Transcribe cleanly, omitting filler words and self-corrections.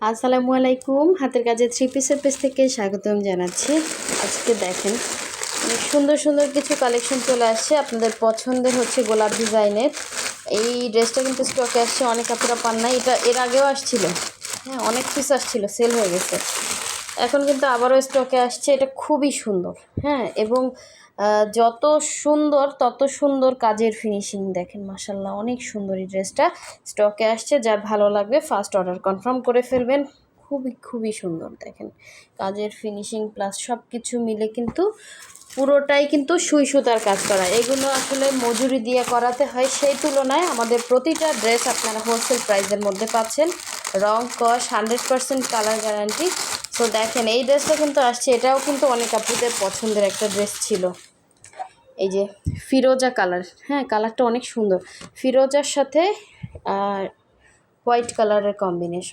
আসসালামু আলাইকুম, হাতের কাজে থ্রি পিসের পেজ থেকে স্বাগতম জানাচ্ছি। আজকে দেখেন অনেক সুন্দর সুন্দর কিছু কালেকশন চলে আসছে। আপনাদের পছন্দের হচ্ছে গোলাপ ডিজাইনের এই ড্রেসটা কিন্তু স্টকে আসছে, অনেক আপনারা পান নাই। এটা এর আগেও আসছিল, হ্যাঁ অনেক পিস আসছিল, সেল হয়ে গেছে। এখন কিন্তু আবারও স্টকে আসছে। এটা খুবই সুন্দর, হ্যাঁ, এবং যত সুন্দর তত সুন্দর কাজের ফিনিশিং। দেখেন মাশাল্লাহ অনেক সুন্দর এই ড্রেসটা স্টকে আসছে। যার ভালো লাগবে ফার্স্ট অর্ডার কনফার্ম করে ফেলবেন। খুবই খুবই সুন্দর দেখেন কাজের ফিনিশিং প্লাস সব কিছু মিলে কিন্তু পুরোটাই কিন্তু সুই সুতার কাজ করা। এগুলো আসলে মজুরি দিয়ে করাতে হয়, সেই তুলনায় আমাদের প্রতিটা ড্রেস আপনারা হোলসেল প্রাইসের মধ্যে পাচ্ছেন। রং কস 100% কালার গ্যারান্টি। সো দেখেন এই ড্রেসটা কিন্তু আসছে, এটাও কিন্তু অনেক আপুদের পছন্দের একটা ড্রেস ছিল। এই যে ফিরোজা কালার, হ্যাঁ কালারটা অনেক সুন্দর, ফিরোজার সাথে হোয়াইট কালারের কম্বিনেশন।